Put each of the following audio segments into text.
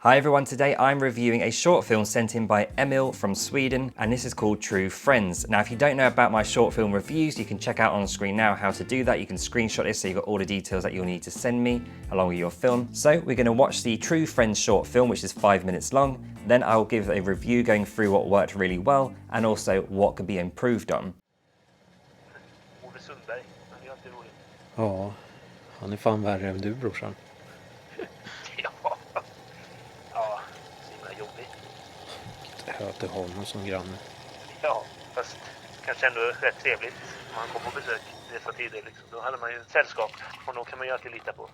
Hi everyone, today I'm reviewing a short film sent in by Emil from Sweden, and this is called True Friends. Now if you don't know about my short film reviews, you can check out on the screen now how to do that. You can screenshot this so you've got all the details that you'll need to send me along with your film. So we're going to watch the True Friends short film, which is 5 minutes long. Then I'll give a review going through what worked really well and also what could be improved on. Ja, han är fan värre än du, brorsan. Ja, så himla jobbigt. Jag att du har honom som granne. Ja, fast kanske ändå rätt trevligt om man kommer på besök dessa tider liksom. Då hade man ju sällskap och då kan man ju alltid lita på.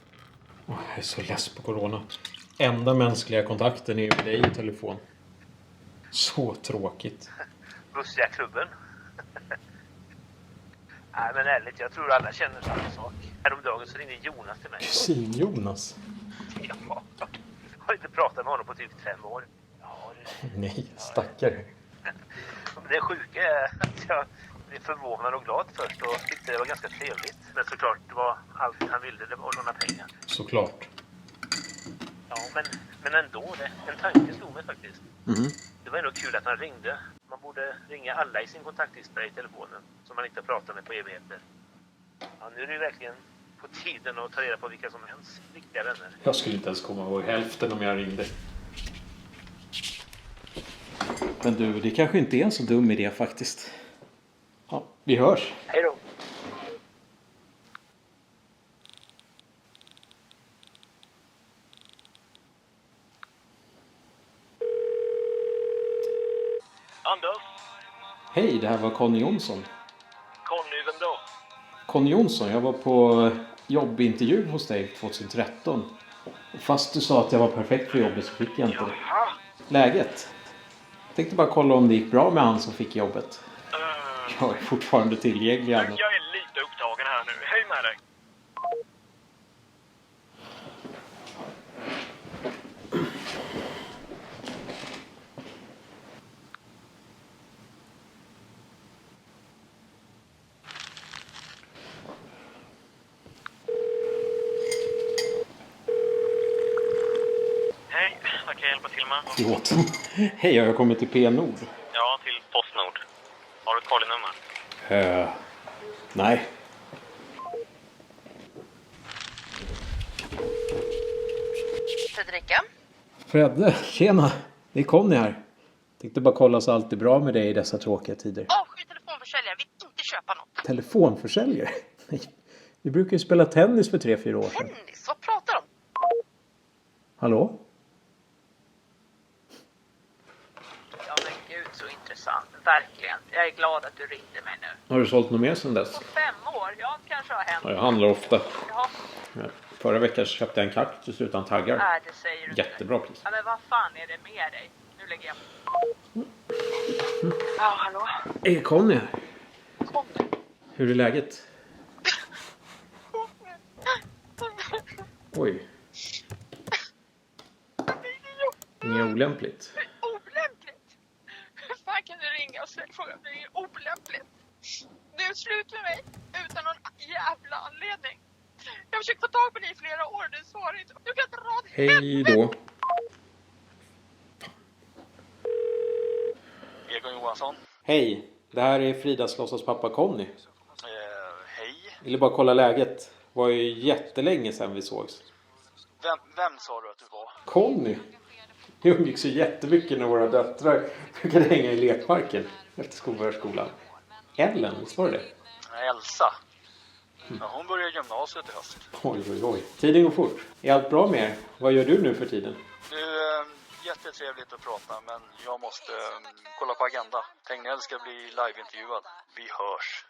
Jag är så less på corona. Enda mänskliga kontakten är ju med dig i telefon. Så tråkigt. Bussiga klubben. Nej men ärligt, jag tror alla känner samma sak. Häromdagen så ringde Jonas till mig. Kusin Jonas? Ja, jag har inte pratat med honom på typ 5 år. Ja, Nej, stackare. Det sjuka är att jag blev förvånad och glad först och tyckte det var ganska trevligt. Men såklart, det var allt han ville, det var att låna pengar. Såklart. Ja, men ändå, en tanke slog mig faktiskt. Mhm. Det var ändå kul att han ringde. Man borde ringa alla i sin kontaktlista i telefonen som man inte pratar med på evigheter. Ja, nu är det ju verkligen på tiden att ta reda på vilka som är ens riktiga vänner. Jag skulle inte ens komma ihåg hälften om jag ringde. Men du, det kanske inte är en så dum idé faktiskt. Ja, vi hörs. Hej då! Anders? Hej, det här var Conny Jonsson. Conny, vem då? Conny Jonsson, jag var på jobbintervju hos dig 2013. Fast du sa att jag var perfekt för jobbet så fick jag inte det. Jaha. Läget? Jag tänkte bara kolla om det gick bra med han som fick jobbet. Jag är fortfarande tillgänglig. Jag är lite upptagen här nu. Hej med dig! Hej, vad kan jag hjälpa till med? Förlåt. Hej, jag har kommit till P-Nord. Ja, till Postnord. Har du ett kollinummer? Nej. Fredrika? Fredde, tjena. Det är Conny här. Tänkte bara kolla så allt är bra med dig i dessa tråkiga tider. Avsky telefonförsäljare, vill inte köpa något. Telefonförsäljare? Nej. Vi brukar ju spela tennis för 3-4 år sedan. Tennis, vad pratar de om? Hallå? Ja men gud så intressant, verkligen. Jag är glad att du ringde mig nu. Har du sålt något mer sedan dess? På 5 år, ja kanske har hänt. Ja, jag handlar ofta. Jaha, Förra veckan köpte jag en kaktus utan taggar. det säger du inte. Jättebra pris. Ja men vad fan är det med dig? Nu lägger jag Ja, hallå? Är Conny här? Conny? Hur är läget? Oj. Inget olämpligt. Olämpligt? Hur fan kan du ringa och fråga om det är olämpligt? Du är slut med mig utan någon jävla anledning. Jag har försökt få tag på dig i flera år, du svarar inte. Du kan inte rad. Hej då. Egon Johansson. Hej, det här är Fridas låtsaspappa Conny. Hej. Ville bara kolla läget. Det var ju jättelänge sedan vi sågs. Vem sa du att du var? Conny? Vi umgicks ju jättemycket när våra döttrar brukade hänga i lekparken efter skolbörskolan. Ellen, visst var det? Elsa. Ja, hon börjar gymnasiet i höst. Oj. Tiden går fort. Är allt bra med er? Vad gör du nu för tiden? Det är jättetrevligt att prata, men jag måste kolla på agenda. Tegnell ska bli liveintervjuad. Vi hörs.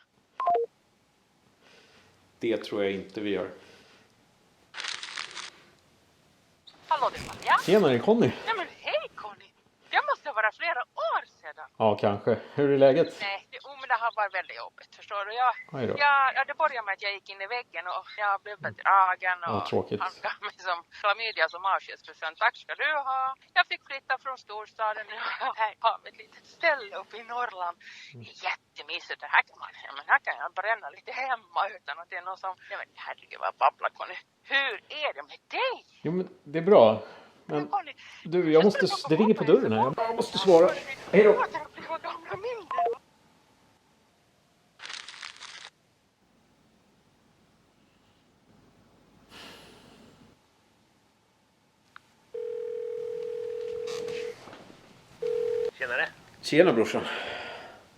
Det tror jag inte vi gör. Hallå det var jag. Tjenare Conny. Nej men hej Conny. Det måste vara flera år sedan. Ja, kanske. Hur är läget? Nej, men det har varit väldigt jobbigt, förstår du? Aj då. Det började med att jag gick in i väggen och jag blev bedragen och tråkigt. han gav mig som klamydia som avskedspresent. Tack ska du ha. Jag fick flytta från storstaden. Jag har ett litet ställe uppe i Norrland. Jättemysigt. Det här kan man, men här kan jag bränna lite hemma utan att det är någon som... Jag vet, herregud vad babblar Conny. Hur är det med dig? Jo, men det är bra. Men du, jag måste... Det ringer på dörren här. Jag måste svara. Hej då! Tjenare. Tjena brorsan.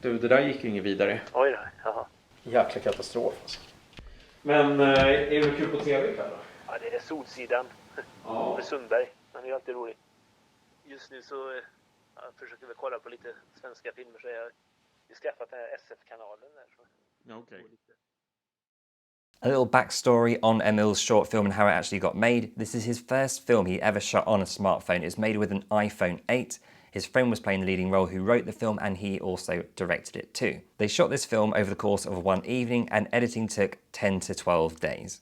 Du, det där gick ju inget vidare. Oj då, jaha. Jäkla katastrof alltså. Men är det kul på tv ikväll då? Ja, det är Solsidan. Ja. Med Sundberg. Han är ju alltid rolig. Just nu så försöker vi kolla på lite svenska filmer, så jag har skaffat den här SF-kanalen där. Så. Okay. A little backstory on Emil's short film and how it actually got made. This is his first film he ever shot on a smartphone. It's made with an iPhone 8. His friend was playing the leading role who wrote the film, and he also directed it too. They shot this film over the course of one evening, and editing took 10 to 12 days.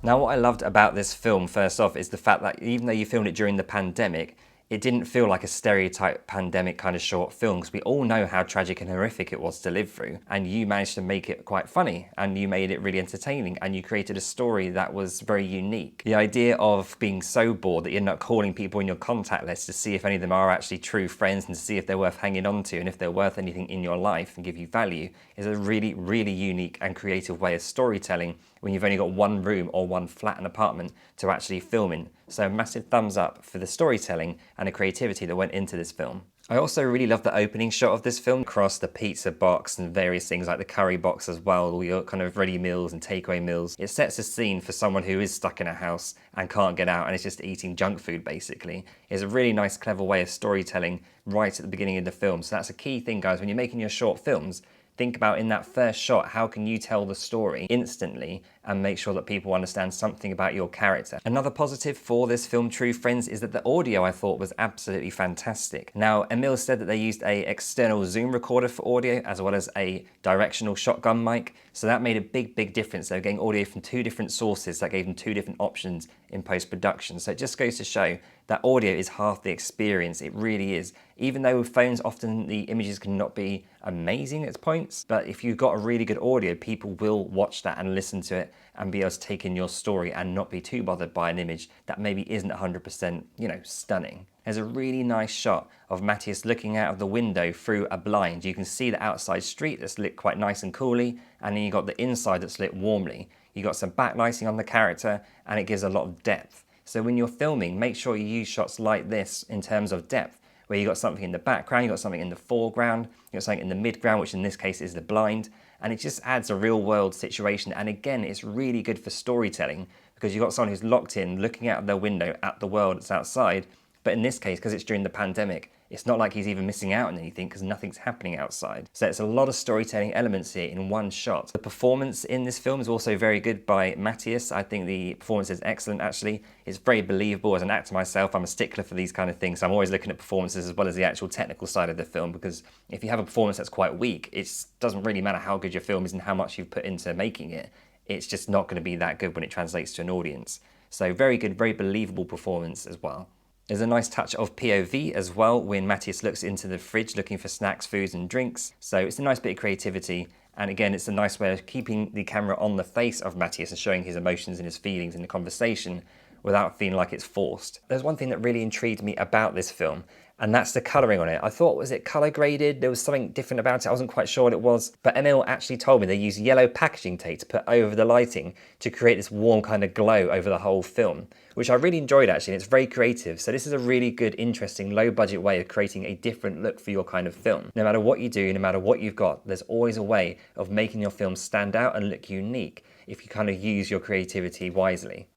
Now, what I loved about this film, first off, is the fact that even though you filmed it during the pandemic, it didn't feel like a stereotype pandemic kind of short film, because we all know how tragic and horrific it was to live through, and you managed to make it quite funny, and you made it really entertaining, and you created a story that was very unique. The idea of being so bored that you end up calling people in your contact list to see if any of them are actually true friends and to see if they're worth hanging on to and if they're worth anything in your life and give you value is a really, really unique and creative way of storytelling when you've only got one room or one flat and apartment to actually film in. So massive thumbs up for the storytelling and the creativity that went into this film. I also really love the opening shot of this film across the pizza box and various things like the curry box as well, all your kind of ready meals and takeaway meals. It sets a scene for someone who is stuck in a house and can't get out and is just eating junk food basically. It's a really nice, clever way of storytelling right at the beginning of the film. So that's a key thing, guys, when you're making your short films. Think about in that first shot, how can you tell the story instantly and make sure that people understand something about your character. Another positive for this film, True Friends, is that the audio I thought was absolutely fantastic. Now, Emil said that they used a external zoom recorder for audio as well as a directional shotgun mic. So that made a big, big difference. They were getting audio from two different sources that gave them two different options in post-production. So it just goes to show that audio is half the experience. It really is. Even though with phones, often the images can not be amazing at points, but if you've got a really good audio, people will watch that and listen to it and be able to take in your story and not be too bothered by an image that maybe isn't 100%, stunning. There's a really nice shot of Matthias looking out of the window through a blind. You can see the outside street that's lit quite nice and coolly, and then you got the inside that's lit warmly. You got some backlighting on the character, and it gives a lot of depth. So when you're filming, make sure you use shots like this in terms of depth, where you got something in the background, you got something in the foreground, you got something in the midground, which in this case is the blind, and it just adds a real world situation. And again, it's really good for storytelling because you've got someone who's locked in, looking out their window at the world that's outside. But in this case, because it's during the pandemic, it's not like he's even missing out on anything because nothing's happening outside. So it's a lot of storytelling elements here in one shot. The performance in this film is also very good by Matthias. I think the performance is excellent, actually. It's very believable. As an actor myself, I'm a stickler for these kind of things. So I'm always looking at performances as well as the actual technical side of the film, because if you have a performance that's quite weak, it doesn't really matter how good your film is and how much you've put into making it. It's just not going to be that good when it translates to an audience. So very good, very believable performance as well. There's a nice touch of POV as well when Matthias looks into the fridge looking for snacks, foods and drinks. So it's a nice bit of creativity. And again, it's a nice way of keeping the camera on the face of Matthias and showing his emotions and his feelings in the conversation without feeling like it's forced. There's one thing that really intrigued me about this film, and that's the colouring on it. I thought, was it colour graded? There was something different about it. I wasn't quite sure what it was. But Emil actually told me they used yellow packaging tape to put over the lighting to create this warm kind of glow over the whole film, which I really enjoyed actually, and it's very creative. So this is a really good, interesting, low budget way of creating a different look for your kind of film. No matter what you do, no matter what you've got, there's always a way of making your film stand out and look unique if you kind of use your creativity wisely.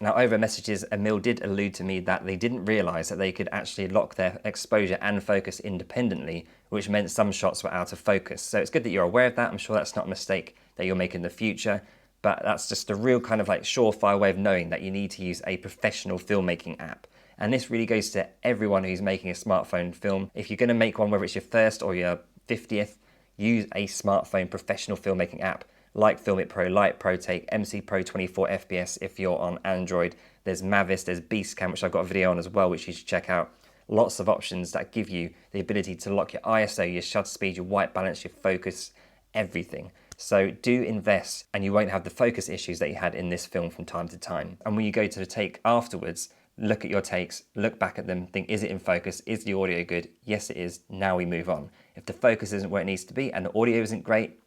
Now, over messages, Emil did allude to me that they didn't realise that they could actually lock their exposure and focus independently, which meant some shots were out of focus. So it's good that you're aware of that. I'm sure that's not a mistake that you'll make in the future, but that's just a real kind of like surefire way of knowing that you need to use a professional filmmaking app. And this really goes to everyone who's making a smartphone film. If you're going to make one, whether it's your first or your 50th, use a smartphone professional filmmaking app like Filmic Pro, Light Pro Take, MC Pro 24 FPS if you're on Android. There's Mavis, there's Beastcam, which I've got a video on as well, which you should check out. lots of options that give you the ability to lock your ISO, your shutter speed, your white balance, your focus, everything. So do invest and you won't have the focus issues that you had in this film from time to time. And when you go to the take afterwards, look at your takes, look back at them, think, is it in focus? Is the audio good? Yes, it is. Now we move on. If the focus isn't where it needs to be and the audio isn't great,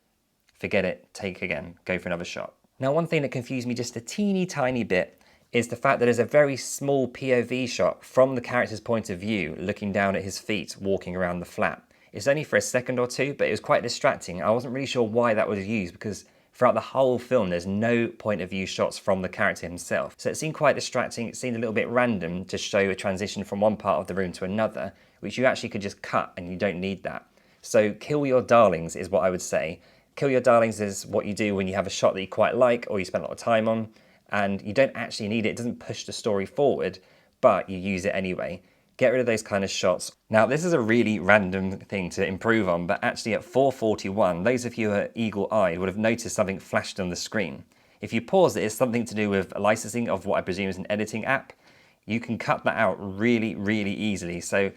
forget it, take again, go for another shot. Now, one thing that confused me just a teeny tiny bit is the fact that there's a very small POV shot from the character's point of view, looking down at his feet, walking around the flat. It's only for a second or two, but it was quite distracting. I wasn't really sure why that was used because throughout the whole film, there's no point of view shots from the character himself. So it seemed quite distracting. It seemed a little bit random to show a transition from one part of the room to another, which you actually could just cut and you don't need that. So kill your darlings is what I would say. Kill your darlings is what you do when you have a shot that you quite like or you spend a lot of time on and you don't actually need it. It doesn't push the story forward, but you use it anyway. Get rid of those kind of shots. Now, this is a really random thing to improve on, but actually at 4:41, those of you who are eagle-eyed would have noticed something flashed on the screen. If you pause it, it's something to do with licensing of what I presume is an editing app. You can cut that out really, really easily. So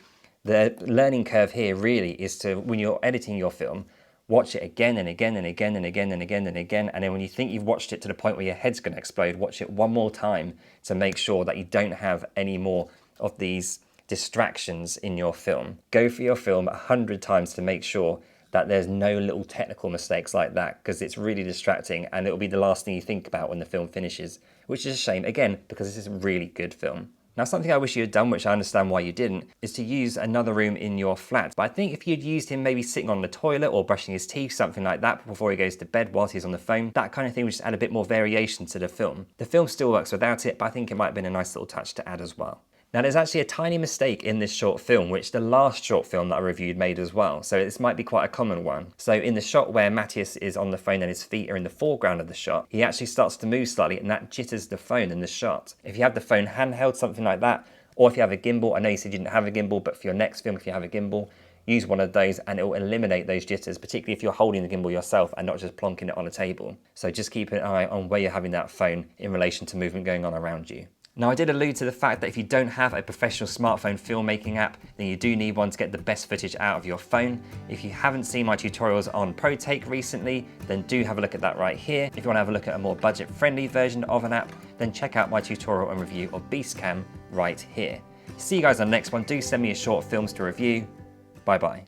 the learning curve here really is to, when you're editing your film, watch it again and again and again and again and again and again. And then when you think you've watched it to the point where your head's going to explode, watch it one more time to make sure that you don't have any more of these distractions in your film. Go for your film 100 times to make sure that there's no little technical mistakes like that, because it's really distracting and it'll be the last thing you think about when the film finishes, which is a shame, again, because this is a really good film. Now, something I wish you had done, which I understand why you didn't, is to use another room in your flat. But I think if you'd used him maybe sitting on the toilet or brushing his teeth, something like that, before he goes to bed whilst he's on the phone, that kind of thing would just add a bit more variation to the film. The film still works without it, but I think it might have been a nice little touch to add as well. Now, there's actually a tiny mistake in this short film, which the last short film that I reviewed made as well. So this might be quite a common one. So in the shot where Matthias is on the phone and his feet are in the foreground of the shot, he actually starts to move slightly and that jitters the phone in the shot. If you have the phone handheld, something like that, or if you have a gimbal, I know you said you didn't have a gimbal, but for your next film, if you have a gimbal, use one of those and it will eliminate those jitters, particularly if you're holding the gimbal yourself and not just plonking it on a table. So just keep an eye on where you're having that phone in relation to movement going on around you. Now, I did allude to the fact that if you don't have a professional smartphone filmmaking app, then you do need one to get the best footage out of your phone. If you haven't seen my tutorials on ProTake recently, then do have a look at that right here. If you want to have a look at a more budget-friendly version of an app, then check out my tutorial and review of Beastcam right here. See you guys on the next one. Do send me your short films to review. Bye-bye.